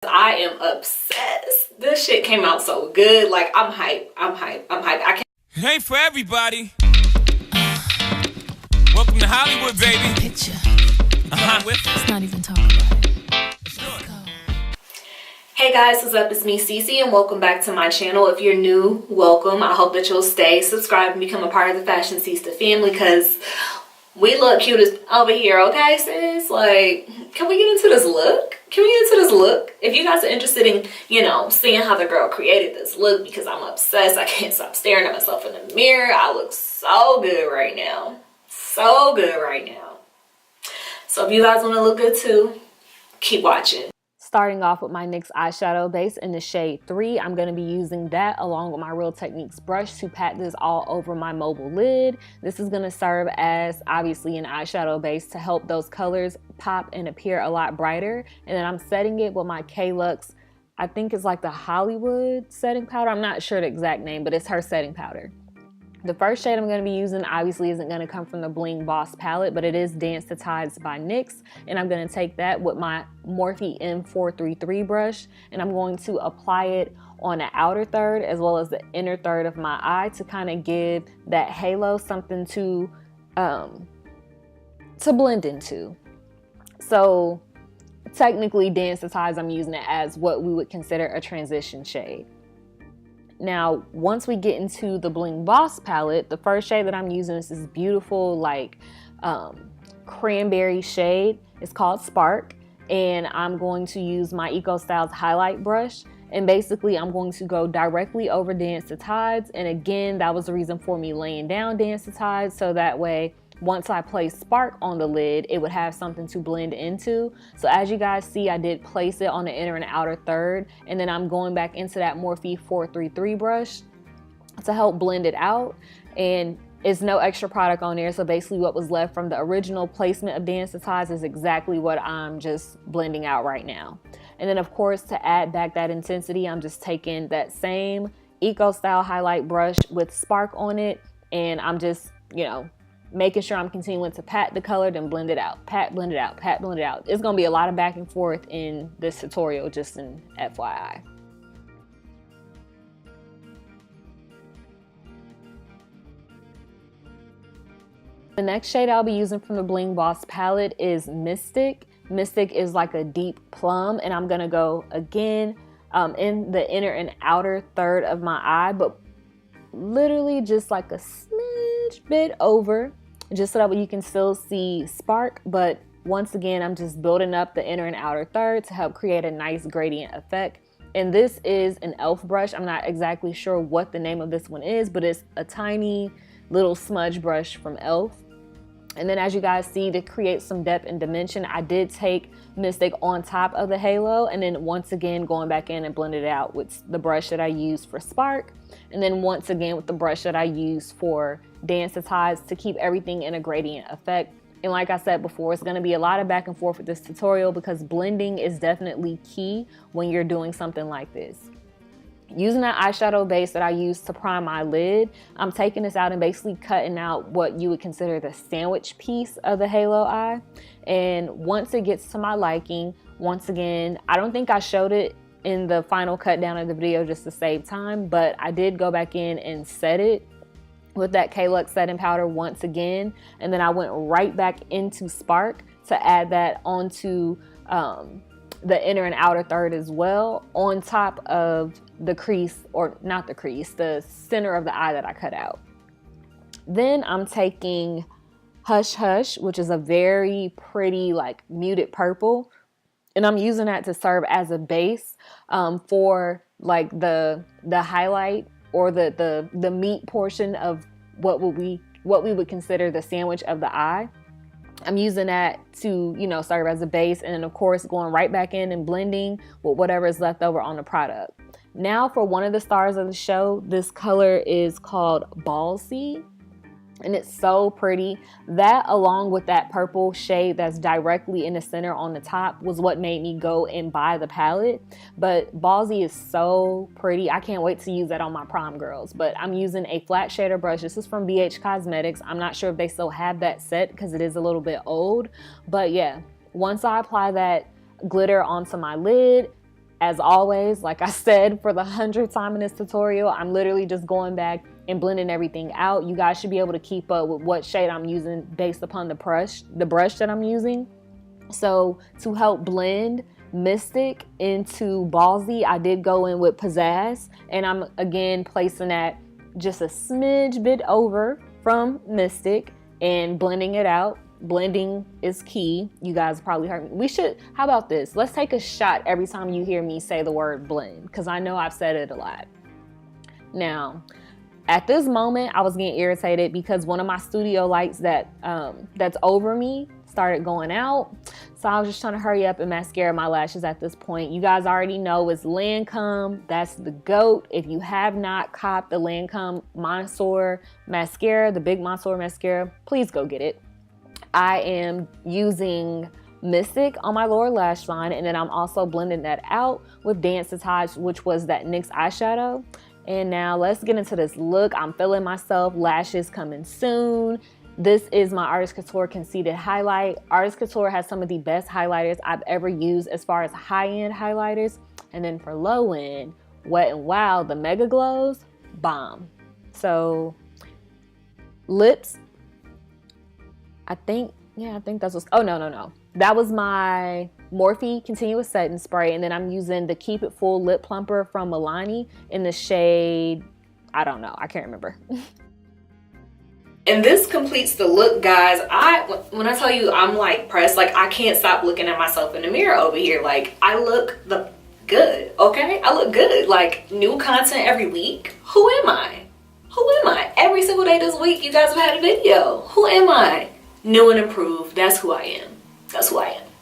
I am obsessed. This shit came out so good. Like, I'm hype. I'm hype. I'm hype. I can't. It ain't for everybody. Welcome to Hollywood, baby. Picture. Let's not even talk about it. Let's go. Hey guys, what's up? It's me, Cece, and welcome back to my channel. If you're new, welcome. I hope that you'll stay, subscribe, and become a part of the Fashionceesta family, because we look cute as over here, okay, sis? Like, can we get into this look? Can we get into this look? If you guys are interested in, you know, seeing how the girl created this look, because I'm obsessed, I can't stop staring at myself in the mirror. I look so good right now. So good right now. So if you guys want to look good too, keep watching. Starting off with my NYX eyeshadow base in the shade 3, I'm going to be using that along with my Real Techniques brush to pat this all over my mobile lid. This is going to serve as obviously an eyeshadow base to help those colors pop and appear a lot brighter. And then I'm setting it with my K-Lux, I think it's like the Hollywood setting powder. I'm not sure the exact name, but it's her setting powder. The first shade I'm going to be using obviously isn't going to come from the Bling Boss palette, but it is Dance to Tides by NYX. And I'm going to take that with my Morphe M433 brush, and I'm going to apply it on the outer third as well as the inner third of my eye to kind of give that halo something to blend into. So technically Dance to Tides, I'm using it as what we would consider a transition shade. Now, once we get into the Bling Boss palette, the first shade that I'm using is this beautiful, like, cranberry shade. It's called Spark, and I'm going to use my Eco Styles highlight brush, and basically I'm going to go directly over Dance to Tides. And again, that was the reason for me laying down Dance to Tides, so that way once I place Spark on the lid, it would have something to blend into. So as you guys see, I did place it on the inner and outer third, and then I'm going back into that Morphe 433 brush to help blend it out. And it's no extra product on there, so basically what was left from the original placement of Dance to Tides is exactly what I'm just blending out right now. And then of course, to add back that intensity, I'm just taking that same Eco Style highlight brush with Spark on it, and I'm just, you know, making sure I'm continuing to pat the color, then blend it out, pat, blend it out, pat, blend it out. It's gonna be a lot of back and forth in this tutorial, just an FYI. The next shade I'll be using from the Bling Boss palette is Mystic. Mystic is like a deep plum, and I'm gonna go again in the inner and outer third of my eye, but literally just like a smidge bit over, just so that you can still see Spark. But once again, I'm just building up the inner and outer third to help create a nice gradient effect. And this is an e.l.f. brush. I'm not exactly sure what the name of this one is, but it's a tiny little smudge brush from e.l.f. And then as you guys see, to create some depth and dimension, I did take Mystic on top of the halo, and then once again going back in and blend it out with the brush that I used for Spark, and then once again with the brush that I used for Dance to Tides to keep everything in a gradient effect. And like I said before, it's going to be a lot of back and forth with this tutorial because blending is definitely key when you're doing something like this. Using that eyeshadow base that I used to prime my lid, I'm taking this out and basically cutting out what you would consider the sandwich piece of the halo eye. And once it gets to my liking, once again, I don't think I showed it in the final cut down of the video just to save time, but I did go back in and set it with that K-Lux setting powder once again. And then I went right back into Spark to add that onto the inner and outer third as well, on top of the crease, or not the crease, the center of the eye that I cut out. Then I'm taking Hush Hush, which is a very pretty like muted purple, and I'm using that to serve as a base for like the highlight or the meat portion of what we would consider the sandwich of the eye. I'm using that to, you know, serve as a base, and then of course going right back in and blending with whatever is left over on the product. Now for one of the stars of the show, this color is called Ballsy, and it's so pretty. That, along with that purple shade that's directly in the center on the top, was what made me go and buy the palette. But Ballsy is so pretty. I can't wait to use that on my prom girls. But I'm using a flat shader brush. This is from BH Cosmetics. I'm not sure if they still have that set because it is a little bit old. But yeah, once I apply that glitter onto my lid, As always, like I said for the 100th time in this tutorial, I'm literally just going back and blending everything out. You guys should be able to keep up with what shade I'm using based upon the brush that I'm using. So to help blend Mystic into Ballsy, I did go in with Pizzazz, and I'm again placing that just a smidge bit over from Mystic and blending it out. Blending is key. You guys probably heard me. How about this? Let's take a shot every time you hear me say the word blend, because I know I've said it a lot. Now, at this moment, I was getting irritated because one of my studio lights that's over me started going out. So I was just trying to hurry up and mascara my lashes at this point. You guys already know it's Lancome. That's the GOAT. If you have not copped the Lancome Monsieur mascara, the big Monsieur mascara, please go get it. I am using Mystic on my lower lash line, and then I'm also blending that out with Dancing, which was that NYX eyeshadow. And now let's get into this look. I'm feeling myself. Lashes coming soon. This is my Artist Couture Conceited highlight. Artist Couture has some of the best highlighters I've ever used as far as high-end highlighters. And then for low-end, Wet n Wild, the Mega Glows, bomb. So lips, I think that's what's, oh no. That was my Morphe Continuous Setting Spray, and then I'm using the Keep It Full Lip Plumper from Miliani in the shade, I don't know, I can't remember. And this completes the look, guys. When I tell you I'm like pressed, like I can't stop looking at myself in the mirror over here. Like I look good, okay? I look good. Like new content every week. Who am I? Every single day this week, you guys have had a video. Who am I? New and improved. That's who I am.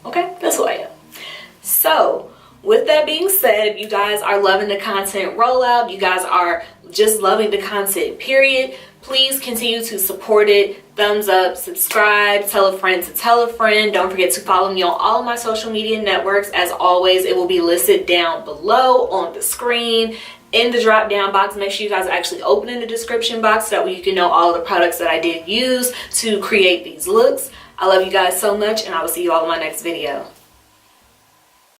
Okay? That's who I am. So with that being said, if you guys are loving the content rollout, you guys are just loving the content period, please continue to support it. Thumbs up, subscribe, tell a friend to tell a friend. Don't forget to follow me on all of my social media networks. As always, it will be listed down below on the screen in the drop down box. Make sure you guys actually open in the description box so that way you can know all of the products that I did use to create these looks. I love you guys so much, and I will see you all in my next video.